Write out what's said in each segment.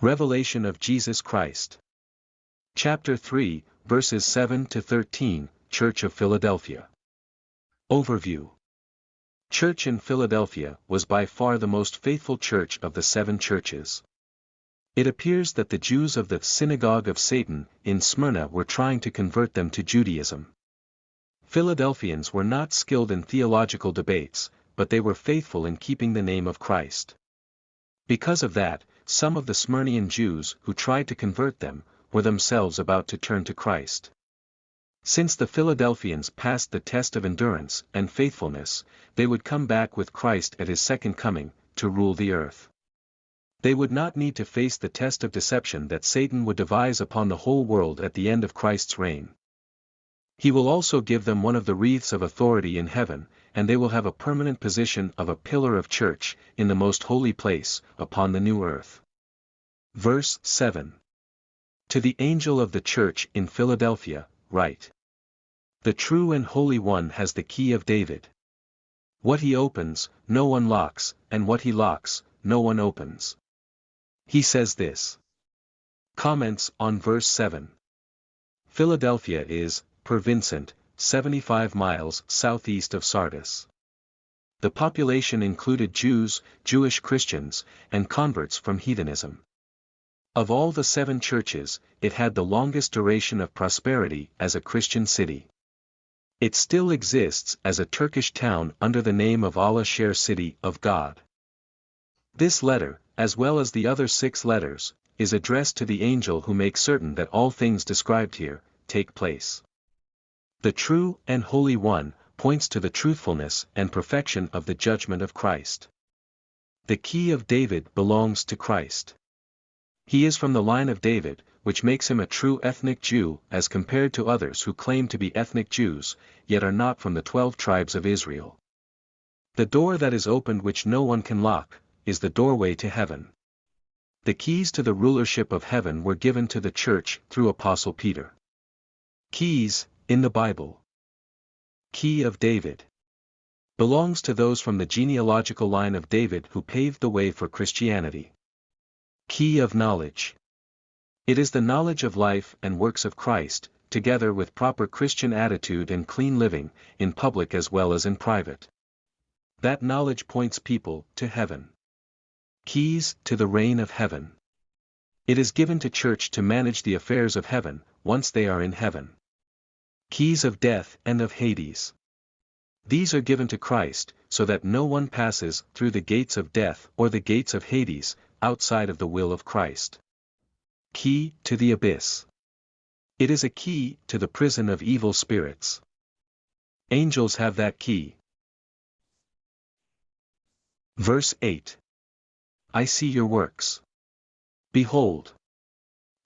Revelation of Jesus Christ. Chapter 3, verses 7 to 13, Church of Philadelphia. Overview. Church in Philadelphia was by far the most faithful church of the seven churches. It appears that the Jews of the synagogue of Satan in Smyrna were trying to convert them to Judaism. Philadelphians were not skilled in theological debates, but they were faithful in keeping the name of Christ. Because of that, some of the Smyrnian Jews who tried to convert them, were themselves about to turn to Christ. Since the Philadelphians passed the test of endurance and faithfulness, they would come back with Christ at his second coming, to rule the earth. They would not need to face the test of deception that Satan would devise upon the whole world at the end of Christ's reign. He will also give them one of the wreaths of authority in heaven, and they will have a permanent position of a pillar of church, in the most holy place, upon the new earth. Verse 7. To the angel of the church in Philadelphia, write. The true and holy one has the key of David. What he opens, no one locks, and what he locks, no one opens. He says this. Comments on verse 7. Philadelphia is, per Vincent, 75 miles southeast of Sardis. The population included Jews, Jewish Christians, and converts from heathenism. Of all the seven churches, it had the longest duration of prosperity as a Christian city. It still exists as a Turkish town under the name of Alaşehir City of God. This letter, as well as the other 6 letters, is addressed to the angel who makes certain that all things described here take place. The true and holy one points to the truthfulness and perfection of the judgment of Christ. The key of David belongs to Christ. He is from the line of David, which makes him a true ethnic Jew as compared to others who claim to be ethnic Jews, yet are not from the 12 tribes of Israel. The door that is opened which no one can lock, is the doorway to heaven. The keys to the rulership of heaven were given to the church through Apostle Peter. Keys, in the Bible. Key of David. Belongs to those from the genealogical line of David who paved the way for Christianity. Key of knowledge. It is the knowledge of life and works of Christ, together with proper Christian attitude and clean living, in public as well as in private. That knowledge points people to heaven. Keys to the reign of heaven. It is given to church to manage the affairs of heaven, once they are in heaven. Keys of death and of Hades. These are given to Christ, so that no one passes through the gates of death or the gates of Hades, outside of the will of Christ. Key to the abyss. It is a key to the prison of evil spirits. Angels have that key. Verse 8. I see your works. Behold.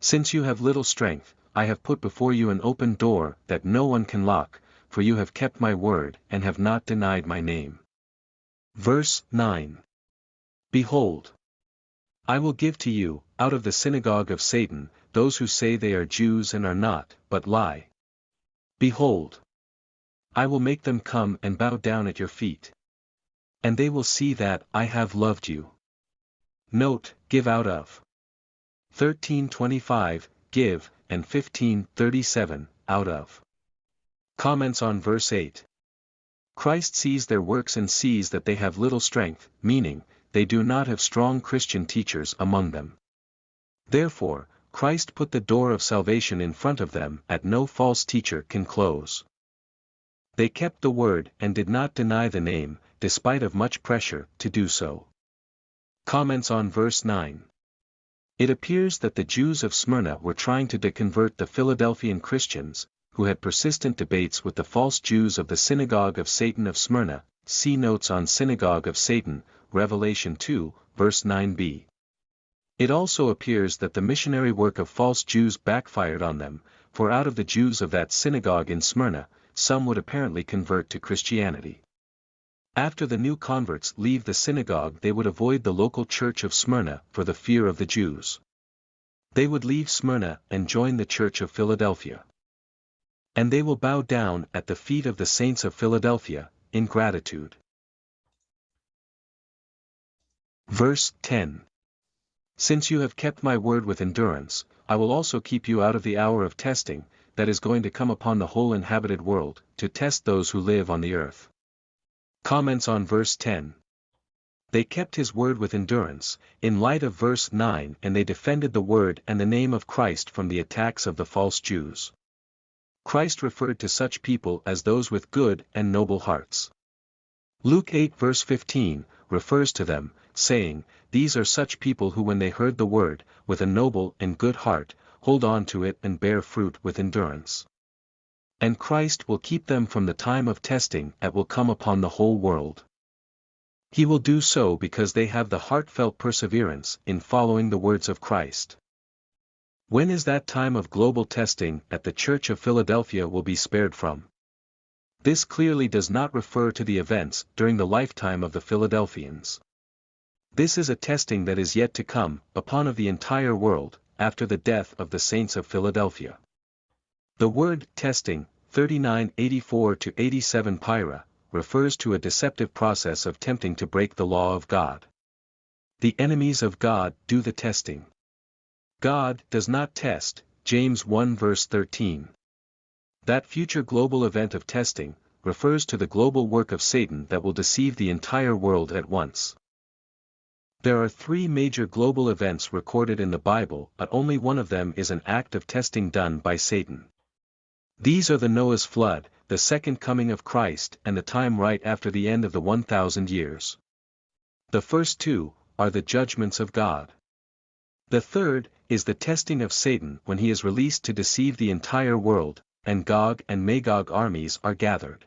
Since you have little strength, I have put before you an open door that no one can lock, for you have kept my word and have not denied my name. Verse 9. Behold. I will give to you, out of the synagogue of Satan, those who say they are Jews and are not, but lie. Behold. I will make them come and bow down at your feet. And they will see that I have loved you. Note, give out of. 13:25, give, and 15:37, out of. Comments on verse 8. Christ sees their works and sees that they have little strength, meaning, they do not have strong Christian teachers among them. Therefore, Christ put the door of salvation in front of them that no false teacher can close. They kept the word and did not deny the name, despite of much pressure to do so. Comments on verse 9. It appears that the Jews of Smyrna were trying to deconvert the Philadelphian Christians, who had persistent debates with the false Jews of the synagogue of Satan of Smyrna. See notes on Synagogue of Satan, Revelation 2, verse 9b. It also appears that the missionary work of false Jews backfired on them, for out of the Jews of that synagogue in Smyrna, some would apparently convert to Christianity. After the new converts leave the synagogue, they would avoid the local church of Smyrna for the fear of the Jews. They would leave Smyrna and join the church of Philadelphia. And they will bow down at the feet of the saints of Philadelphia, in gratitude. Verse 10. Since you have kept my word with endurance, I will also keep you out of the hour of testing, that is going to come upon the whole inhabited world, to test those who live on the earth. Comments on verse 10. They kept his word with endurance, in light of verse 9, and they defended the word and the name of Christ from the attacks of the false Jews. Christ referred to such people as those with good and noble hearts. Luke 8 verse 15, refers to them, saying, "These are such people who when they heard the word, with a noble and good heart, hold on to it and bear fruit with endurance." And Christ will keep them from the time of testing that will come upon the whole world. He will do so because they have the heartfelt perseverance in following the words of Christ. When is that time of global testing that the Church of Philadelphia will be spared from? This clearly does not refer to the events during the lifetime of the Philadelphians. This is a testing that is yet to come upon of the entire world, after the death of the saints of Philadelphia. The word testing, 39:84-87 Pyra, refers to a deceptive process of tempting to break the law of God. The enemies of God do the testing. God does not test, James 1 verse 13. That future global event of testing, refers to the global work of Satan that will deceive the entire world at once. There are three major global events recorded in the Bible, but only one of them is an act of testing done by Satan. These are the Noah's flood, the second coming of Christ and the time right after the end of the 1,000 years. The first two are the judgments of God. The third is the testing of Satan when he is released to deceive the entire world, and Gog and Magog armies are gathered.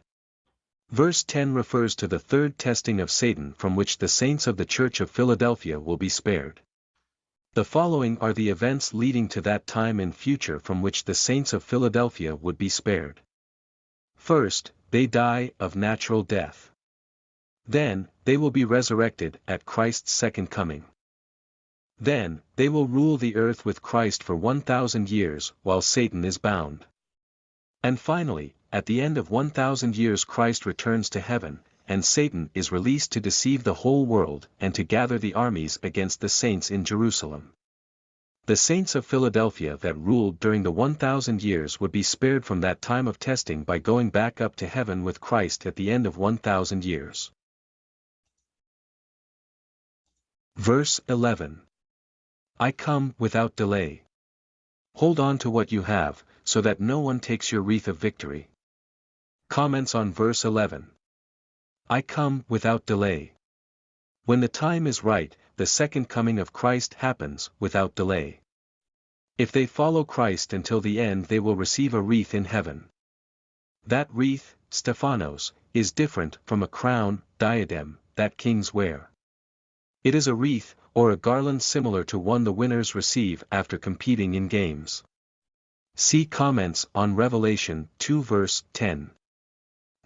Verse 10 refers to the third testing of Satan from which the saints of the Church of Philadelphia will be spared. The following are the events leading to that time in future from which the saints of Philadelphia would be spared. First, they die of natural death. Then, they will be resurrected at Christ's second coming. Then, they will rule the earth with Christ for 1,000 years while Satan is bound. And finally, at the end of 1,000 years Christ returns to heaven, and Satan is released to deceive the whole world and to gather the armies against the saints in Jerusalem. The saints of Philadelphia that ruled during the 1,000 years would be spared from that time of testing by going back up to heaven with Christ at the end of 1,000 years. Verse 11. I come without delay. Hold on to what you have, so that no one takes your wreath of victory. Comments on verse 11. I come without delay. When the time is right, the second coming of Christ happens without delay. If they follow Christ until the end, they will receive a wreath in heaven. That wreath, Stephanos, is different from a crown, diadem, that kings wear. It is a wreath, or a garland similar to one the winners receive after competing in games. See comments on Revelation 2 verse 10.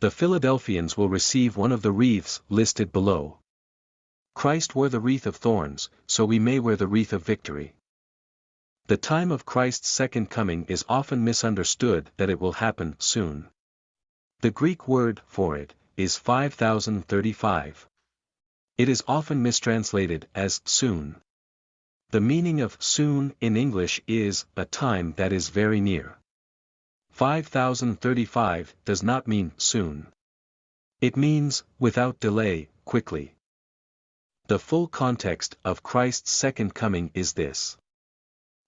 The Philadelphians will receive one of the wreaths listed below. Christ wore the wreath of thorns, so we may wear the wreath of victory. The time of Christ's second coming is often misunderstood that it will happen soon. The Greek word for it is 5035. It is often mistranslated as soon. The meaning of soon in English is a time that is very near. 5035 does not mean soon. It means without delay, quickly. The full context of Christ's second coming is this.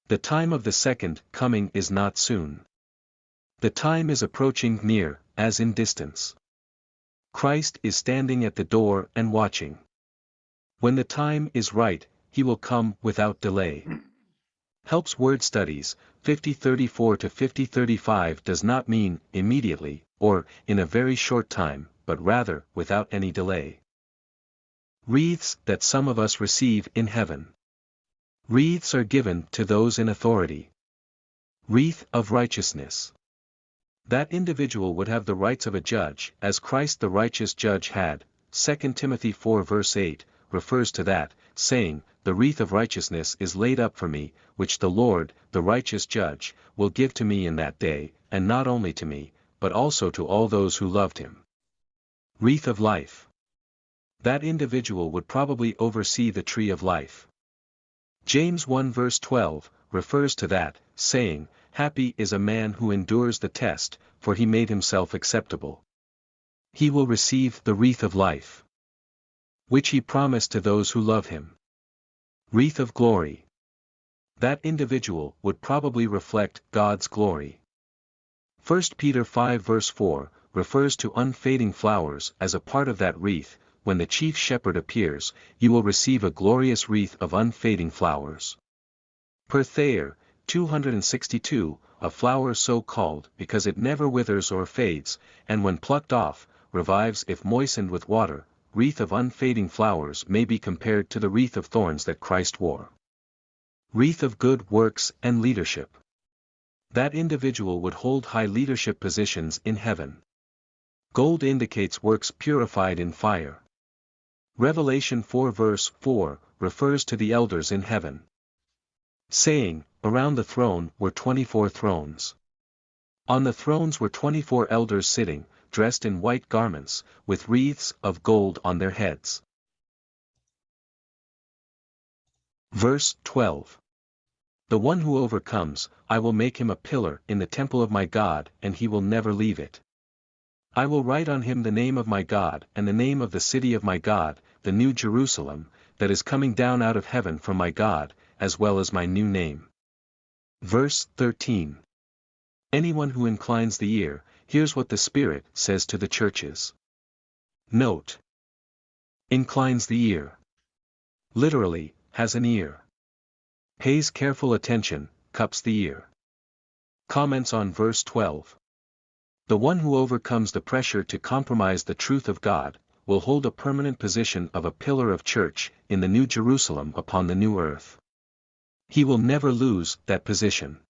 The time of the second coming is not soon. The time is approaching near, as in distance. Christ is standing at the door and watching. When the time is right, he will come without delay. Helps Word Studies, 5034-5035 does not mean immediately, or in a very short time, but rather without any delay. Wreaths that some of us receive in heaven. Wreaths are given to those in authority. Wreath of righteousness. That individual would have the rights of a judge, as Christ the righteous judge had. 2 Timothy 4 verse 8, refers to that, saying, the wreath of righteousness is laid up for me, which the Lord, the righteous judge, will give to me in that day, and not only to me, but also to all those who loved him. Wreath of life. That individual would probably oversee the tree of life. James 1 verse 12, refers to that, saying, "Happy is a man who endures the test, for he made himself acceptable. He will receive the wreath of life, which he promised to those who love him." Wreath of glory. That individual would probably reflect God's glory. 1 Peter 5 verse 4, refers to unfading flowers as a part of that wreath. When the chief shepherd appears, you will receive a glorious wreath of unfading flowers. Per Thayer, 262, a flower so called because it never withers or fades, and when plucked off, revives if moistened with water. Wreath of unfading flowers may be compared to the wreath of thorns that Christ wore. Wreath of good works and leadership. That individual would hold high leadership positions in heaven. Gold indicates works purified in fire. Revelation 4 verse 4, refers to the elders in heaven, saying, "Around the throne were 24 thrones. On the thrones were 24 elders sitting, dressed in white garments, with wreaths of gold on their heads." Verse 12. The one who overcomes, I will make him a pillar in the temple of my God, and he will never leave it. I will write on him the name of my God and the name of the city of my God, the New Jerusalem, that is coming down out of heaven from my God, as well as my new name. Verse 13. Anyone who inclines the ear, hears what the Spirit says to the churches. Note: inclines the ear. Literally, has an ear. Pays careful attention, cups the ear. Comments on verse 12. The one who overcomes the pressure to compromise the truth of God, will hold a permanent position of a pillar of church, in the New Jerusalem upon the new earth. He will never lose that position.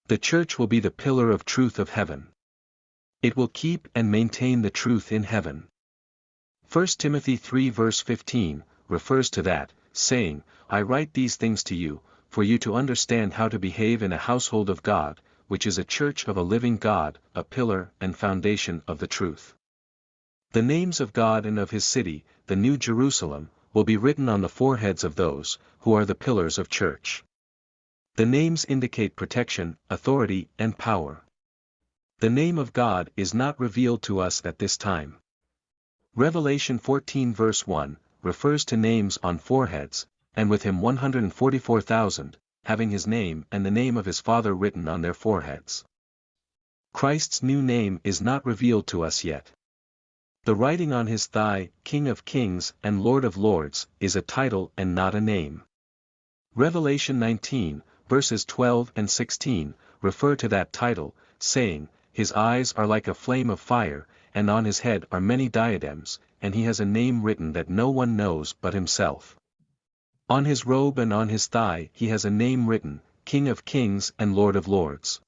The church will be the pillar of truth of heaven. It will keep and maintain the truth in heaven. 1 Timothy 3 verse 15, refers to that, saying, "I write these things to you, for you to understand how to behave in a household of God, which is a church of a living God, a pillar and foundation of the truth." The names of God and of his city, the New Jerusalem, will be written on the foreheads of those, who are the pillars of church. The names indicate protection, authority, and power. The name of God is not revealed to us at this time. Revelation 14 verse 1, refers to names on foreheads, and with him 144,000, having his name and the name of his Father written on their foreheads. Christ's new name is not revealed to us yet. The writing on his thigh, King of Kings and Lord of Lords, is a title and not a name. Revelation 19, verses 12 and 16, refer to that title, saying, "His eyes are like a flame of fire, and on his head are many diadems, and he has a name written that no one knows but himself. On his robe and on his thigh he has a name written, King of Kings and Lord of Lords."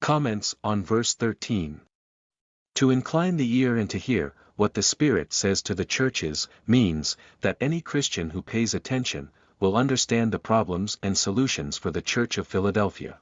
Comments on verse 13. To incline the ear and to hear what the Spirit says to the churches means that any Christian who pays attention will understand the problems and solutions for the Church of Philadelphia.